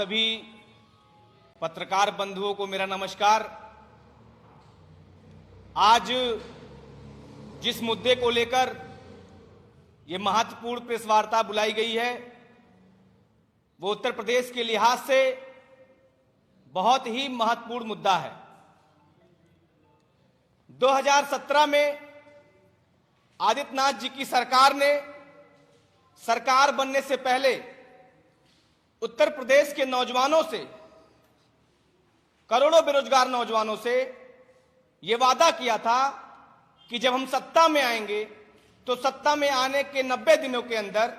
सभी पत्रकार बंधुओं को मेरा नमस्कार। आज जिस मुद्दे को लेकर ये महत्वपूर्ण प्रेस वार्ता बुलाई गई है वो उत्तर प्रदेश के लिहाज से बहुत ही महत्वपूर्ण मुद्दा है। 2017 में आदित्यनाथ जी की सरकार ने सरकार बनने से पहले उत्तर प्रदेश के नौजवानों से, करोड़ों बेरोजगार नौजवानों से यह वादा किया था कि जब हम सत्ता में आएंगे तो सत्ता में आने के 90 दिनों के अंदर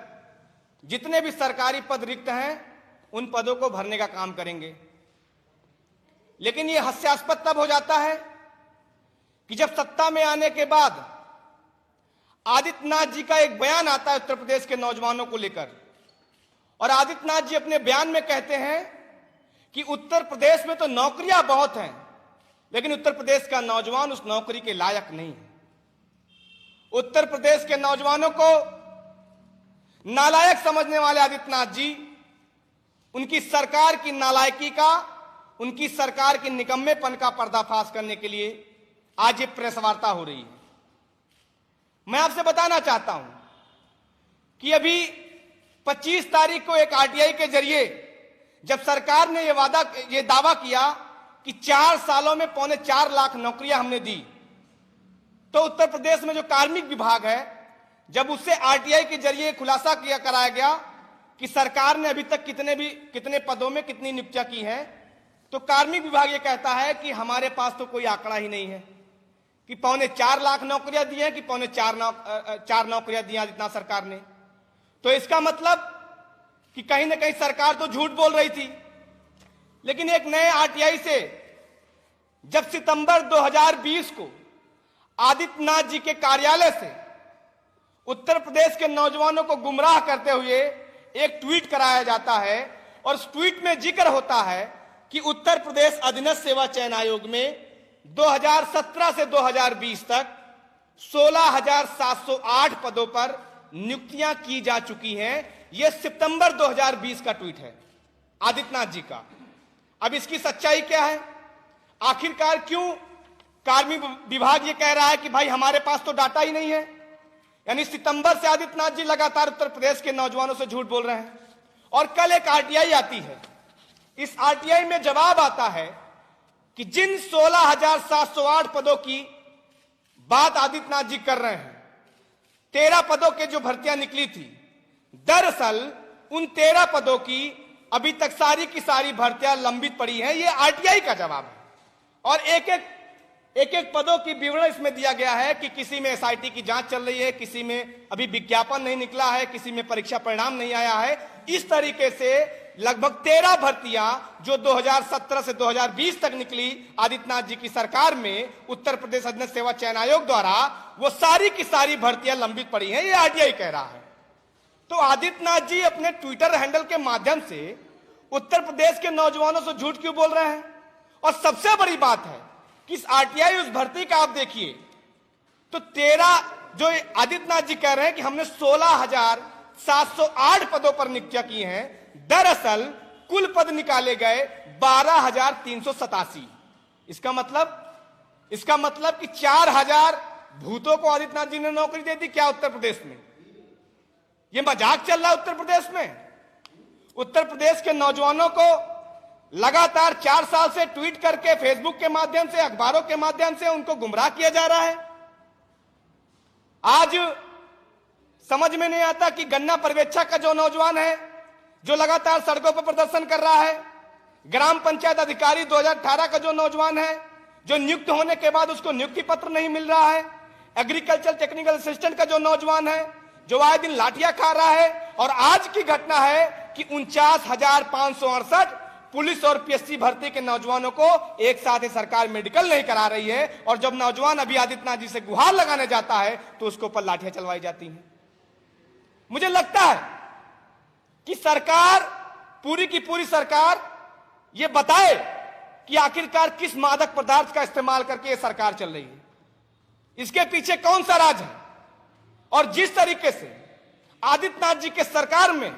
जितने भी सरकारी पद रिक्त हैं उन पदों को भरने का काम करेंगे। लेकिन यह हास्यास्पद तब हो जाता है कि जब सत्ता में आने के बाद आदित्यनाथ जी का एक बयान आता है उत्तर प्रदेश के नौजवानों को लेकर, और आदित्यनाथ जी अपने बयान में कहते हैं कि उत्तर प्रदेश में तो नौकरियां बहुत हैं लेकिन उत्तर प्रदेश का नौजवान उस नौकरी के लायक नहीं है। उत्तर प्रदेश के नौजवानों को नालायक समझने वाले आदित्यनाथ जी उनकी सरकार की नालायकी का, उनकी सरकार के निकम्मेपन का पर्दाफाश करने के लिए आज ये प्रेस वार्ता हो रही है। मैं आपसे बताना चाहता हूं कि अभी 25 तारीख को एक आरटीआई के जरिए जब सरकार ने ये दावा किया कि 4 सालों में 4.25 लाख नौकरियां हमने दी, तो उत्तर प्रदेश में जो कार्मिक विभाग है, जब उससे आरटीआई के जरिए खुलासा कराया गया कि सरकार ने अभी तक कितने पदों में कितनी नियुक्तियां की हैं, तो कार्मिक विभाग ये कहता है कि हमारे पास तो कोई आंकड़ा ही नहीं है कि 4.25 लाख नौकरियां दी हैं कि 4.25 नौकरियां दी आदित्यनाथ सरकार ने। तो इसका मतलब कि कहीं ना कहीं सरकार तो झूठ बोल रही थी। लेकिन एक नए आरटीआई से जब सितंबर 2020 को आदित्यनाथ जी के कार्यालय से उत्तर प्रदेश के नौजवानों को गुमराह करते हुए एक ट्वीट कराया जाता है और उस ट्वीट में जिक्र होता है कि उत्तर प्रदेश अधीनस्थ सेवा चयन आयोग में 2017 से 2020 तक 16,708 पदों पर नियुक्तियां की जा चुकी हैं। यह सितंबर 2020 का ट्वीट है आदित्यनाथ जी का। अब इसकी सच्चाई क्या है? आखिरकार क्यों कार्मिक विभाग ये कह रहा है कि भाई हमारे पास तो डाटा ही नहीं है? यानी सितंबर से आदित्यनाथ जी लगातार उत्तर प्रदेश के नौजवानों से झूठ बोल रहे हैं। और कल एक आरटीआई आती है, इस आरटीआई में जवाब आता है कि जिन 16,708 पदों की बात आदित्यनाथ जी कर रहे हैं, 13 पदों के जो भर्तियां निकली थी, दरअसल उन 13 पदों की अभी तक सारी की सारी भर्तियां लंबित पड़ी हैं। यह आरटीआई का जवाब है। और एक एक पदों की विवरण इसमें दिया गया है कि किसी में एसआईटी की जांच चल रही है, किसी में अभी विज्ञापन नहीं निकला है, किसी में परीक्षा परिणाम नहीं आया है। इस तरीके से लगभग 13 भर्तियां जो 2017 से 2020 तक निकली आदित्यनाथ जी की सरकार में उत्तर प्रदेश अधीनस्थ सेवा चयन आयोग द्वारा, वो सारी की सारी भर्तियां लंबित पड़ी हैं, ये आरटीआई कह रहा है। तो आदित्यनाथ जी अपने ट्विटर हैंडल के माध्यम से उत्तर प्रदेश के नौजवानों से झूठ क्यों बोल रहे हैं? और सबसे बड़ी बात है कि इस आरटीआई उस भर्ती का आप देखिए तो 13 जो आदित्यनाथ जी कह रहे हैं कि हमने 16,708 पदों पर नियुक्तियां की हैं, दरअसल कुल पद निकाले गए 12,387। इसका मतलब कि 4,000 भूतों को आदित्यनाथ जी ने नौकरी दे दी क्या उत्तर प्रदेश में? यह मजाक चल रहा है उत्तर प्रदेश में। उत्तर प्रदेश के नौजवानों को लगातार 4 साल से ट्वीट करके, फेसबुक के माध्यम से, अखबारों के माध्यम से उनको गुमराह किया जा रहा है। आज समझ में नहीं आता कि गन्ना पर्यवेक्षक का जो नौजवान है जो लगातार सड़कों पर प्रदर्शन कर रहा है, ग्राम पंचायत अधिकारी 2018 का जो नौजवान है जो नियुक्त होने के बाद उसको नियुक्ति पत्र नहीं मिल रहा है, एग्रीकल्चर टेक्निकल असिस्टेंट का जो नौजवान है जो आए दिन लाठियां खा रहा है, और आज की घटना है कि 49,568 पुलिस और पीएससी भर्ती के नौजवानों को एक साथ ही सरकार मेडिकल नहीं करा रही है, और जब नौजवान अभी आदित्यनाथ जी से गुहार लगाने जाता है तो उसके ऊपर लाठियां चलवाई जाती हैं। मुझे लगता है कि सरकार, पूरी की पूरी सरकार यह बताए कि आखिरकार किस मादक पदार्थ का इस्तेमाल करके यह सरकार चल रही है, इसके पीछे कौन सा राज है। और जिस तरीके से आदित्यनाथ जी के सरकार में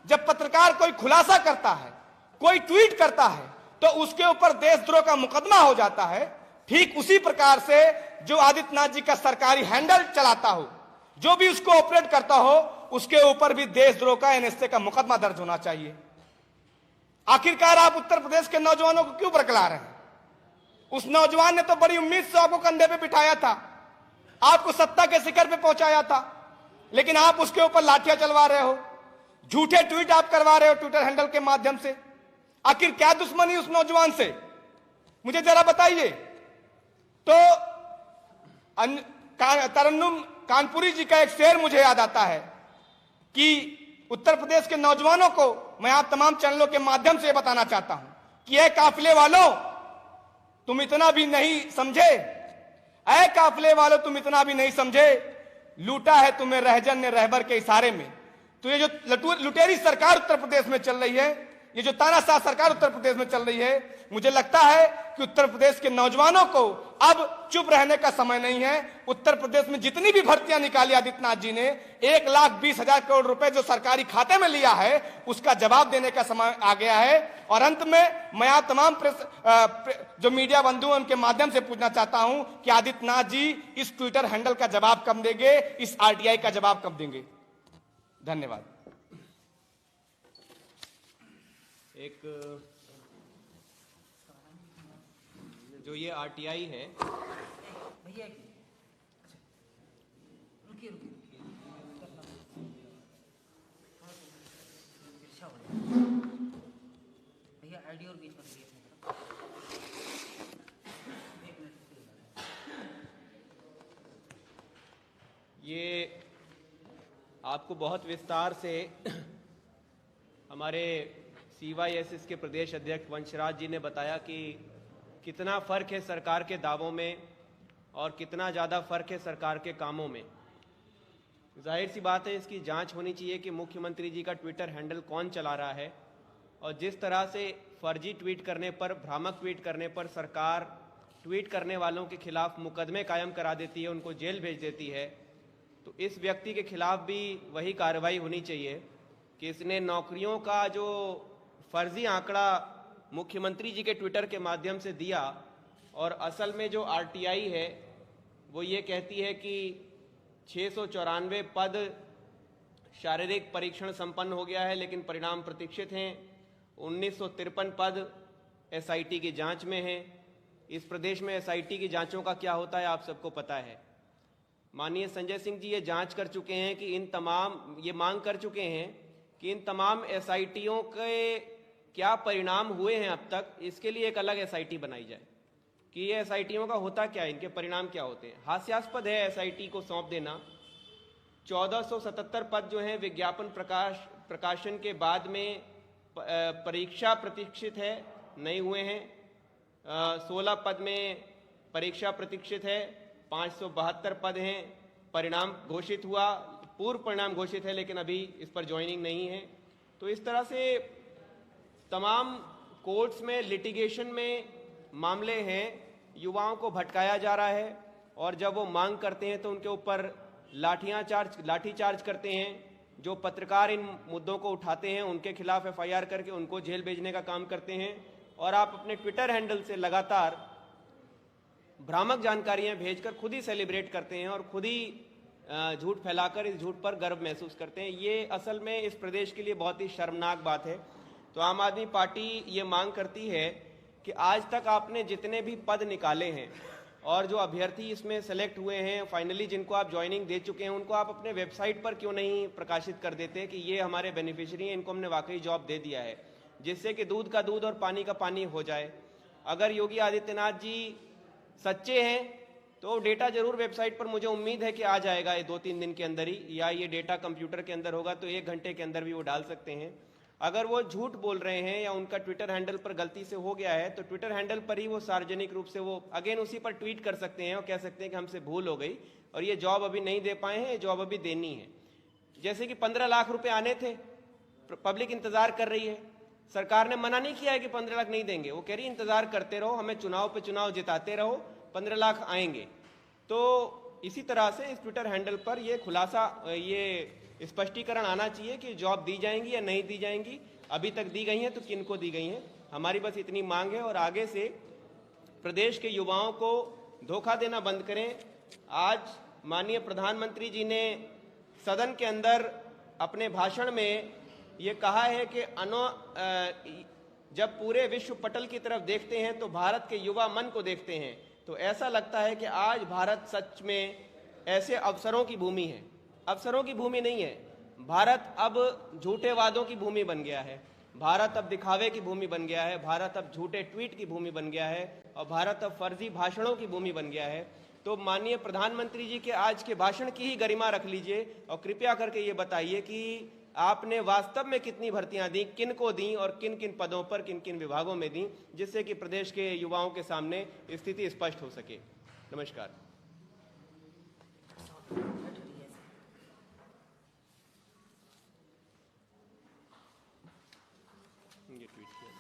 जब पत्रकार कोई खुलासा करता है कोई ट्वीट करता है तो उसके ऊपर देशद्रोह का मुकदमा हो जाता है। ठीक उसी प्रकार से जो आदित्यनाथ जी का सरकारी हैंडल चलाता हो, जो भी उसको ऑपरेट करता हो, उसके ऊपर भी देशद्रोह का, एनएसए का मुकदमा दर्ज होना चाहिए। आखिरकार आप उत्तर प्रदेश के नौजवानों को क्यों बरकला रहे हैं? उस नौजवान ने तो बड़ी उम्मीद से आपको कंधे पे बिठाया था, आपको सत्ता के शिखर पे पहुंचाया था, लेकिन आप उसके ऊपर लाठियां चलवा रहे हो, झूठे ट्वीट आप करवा रहे हो ट्विटर हैंडल के माध्यम से। आखिर क्या दुश्मनी उस नौजवान से, मुझे जरा बताइए। तो तरन्नुम कानपुरी जी का एक शेर मुझे याद आता है कि उत्तर प्रदेश के नौजवानों को मैं आप तमाम चैनलों के माध्यम से बताना चाहता हूं कि ऐ काफिले वालों, तुम इतना भी नहीं समझे, ऐ काफिले वालों तुम इतना भी नहीं समझे, लूटा है तुम्हें रहजन ने रहबर के इशारे में। तो ये जो लुटेरी सरकार उत्तर प्रदेश में चल रही है, ये जो तानाशाह सरकार उत्तर प्रदेश में चल रही है, मुझे लगता है कि उत्तर प्रदेश के नौजवानों को अब चुप रहने का समय नहीं है। उत्तर प्रदेश में जितनी भी भर्तियां निकाली आदित्यनाथ जी ने, 1,20,000 करोड़ रुपए जो सरकारी खाते में लिया है, उसका जवाब देने का समय आ गया है। और अंत में मैं आप तमाम जो मीडिया बंधु हैं उनके माध्यम से पूछना चाहता हूं कि आदित्यनाथ जी इस ट्विटर हैंडल का जवाब कब देंगे, इस आरटीआई का जवाब कब देंगे? धन्यवाद। एक जो ये आरटीआई है, भैया रुकिए भैया आईडी और बीच में रखिए। ये आपको बहुत विस्तार से हमारे CYSS के प्रदेश अध्यक्ष वंशराज जी ने बताया कि कितना फ़र्क है सरकार के दावों में और कितना ज़्यादा फ़र्क है सरकार के कामों में। जाहिर सी बात है, इसकी जांच होनी चाहिए कि मुख्यमंत्री जी का ट्विटर हैंडल कौन चला रहा है। और जिस तरह से फर्जी ट्वीट करने पर, भ्रामक ट्वीट करने पर सरकार ट्वीट करने वालों के खिलाफ मुकदमे कायम करा देती है, उनको जेल भेज देती है, तो इस व्यक्ति के खिलाफ भी वही कार्रवाई होनी चाहिए कि इसने नौकरियों का जो फर्जी आंकड़ा मुख्यमंत्री जी के ट्विटर के माध्यम से दिया, और असल में जो आरटीआई है वो ये कहती है कि 694 पद शारीरिक परीक्षण संपन्न हो गया है, लेकिन परिणाम प्रतीक्षित हैं। 1953 पद एसआईटी की जांच में हैं। इस प्रदेश में एसआईटी की जांचों का क्या होता है आप सबको पता है। माननीय संजय सिंह जी ये जांच कर चुके हैं कि ये मांग कर चुके हैं कि इन तमाम एसआईटीओं के क्या परिणाम हुए हैं अब तक, इसके लिए एक अलग एसआईटी बनाई जाए कि ये एसआईटीओं का होता क्या है, इनके परिणाम क्या होते हैं। हास्यास्पद है एसआईटी को सौंप देना। 1477 पद जो हैं विज्ञापन प्रकाशन के बाद में परीक्षा प्रतीक्षित है, नहीं हुए हैं। 16 पद में परीक्षा प्रतीक्षित है, 572 पद हैं परिणाम घोषित हुआ, पूर्व परिणाम घोषित है, लेकिन अभी इस पर ज्वाइनिंग नहीं है। तो इस तरह से तमाम कोर्ट्स में, लिटिगेशन में मामले हैं, युवाओं को भटकाया जा रहा है, और जब वो मांग करते हैं तो उनके ऊपर लाठीचार्ज करते हैं। जो पत्रकार इन मुद्दों को उठाते हैं उनके खिलाफ एफआईआर करके उनको जेल भेजने का काम करते हैं। और आप अपने ट्विटर हैंडल से लगातार भ्रामक जानकारियां भेजकर खुद ही सेलिब्रेट करते हैं और खुद ही झूठ फैलाकर इस झूठ पर गर्व महसूस करते हैं। ये असल में इस प्रदेश के लिए बहुत ही शर्मनाक बात है। तो आम आदमी पार्टी ये मांग करती है कि आज तक आपने जितने भी पद निकाले हैं और जो अभ्यर्थी इसमें सेलेक्ट हुए हैं, फाइनली जिनको आप ज्वाइनिंग दे चुके हैं, उनको आप अपने वेबसाइट पर क्यों नहीं प्रकाशित कर देते कि ये हमारे बेनिफिशियरी हैं, इनको हमने वाकई जॉब दे दिया है, जिससे कि दूध का दूध और पानी का पानी हो जाए। अगर योगी आदित्यनाथ जी सच्चे हैं तो डेटा जरूर वेबसाइट पर, मुझे उम्मीद है कि आ जाएगा ये 2-3 दिन के अंदर ही, या ये डेटा कंप्यूटर के अंदर होगा तो 1 घंटे के अंदर भी वो डाल सकते हैं। अगर वो झूठ बोल रहे हैं या उनका ट्विटर हैंडल पर गलती से हो गया है तो ट्विटर हैंडल पर ही वो सार्वजनिक रूप से वो अगेन उसी पर ट्वीट कर सकते हैं और कह सकते हैं कि हमसे भूल हो गई और ये जॉब अभी नहीं दे पाए हैं, ये जॉब अभी देनी है। जैसे कि 15 लाख रुपए आने थे, पब्लिक इंतजार कर रही है, सरकार ने मना नहीं किया है कि 15 लाख नहीं देंगे, वो कह रही इंतजार करते रहो, हमें चुनाव पे चुनाव जिताते रहो, 15 लाख आएंगे। तो इसी तरह से इस ट्विटर हैंडल पर ये खुलासा, ये स्पष्टीकरण आना चाहिए कि जॉब दी जाएंगी या नहीं दी जाएंगी। अभी तक दी गई हैं तो किन को दी गई हैं। हमारी बस इतनी मांग है और आगे से प्रदेश के युवाओं को धोखा देना बंद करें। आज माननीय प्रधानमंत्री जी ने सदन के अंदर अपने भाषण में ये कहा है कि जब पूरे विश्व पटल की तरफ देखते हैं तो भारत के युवा मन को देखते हैं। तो ऐसा लगता है कि आज भारत सच में ऐसे अवसरों की भूमि है। अवसरों की भूमि नहीं है। भारत अब झूठे वादों की भूमि बन गया है। भारत अब दिखावे की भूमि बन गया है। भारत अब झूठे ट्वीट की भूमि बन गया है और भारत अब फर्जी भाषणों की भूमि बन गया है। तो माननीय प्रधानमंत्री जी के आज के भाषण की ही गरिमा रख लीजिए और कृपया करके ये बताइए कि आपने वास्तव में कितनी भर्तियां दी, किन को दी और किन किन पदों पर, किन किन विभागों में दी, जिससे कि प्रदेश के युवाओं के सामने स्थिति स्पष्ट हो सके। नमस्कार। ये ट्वीट किया।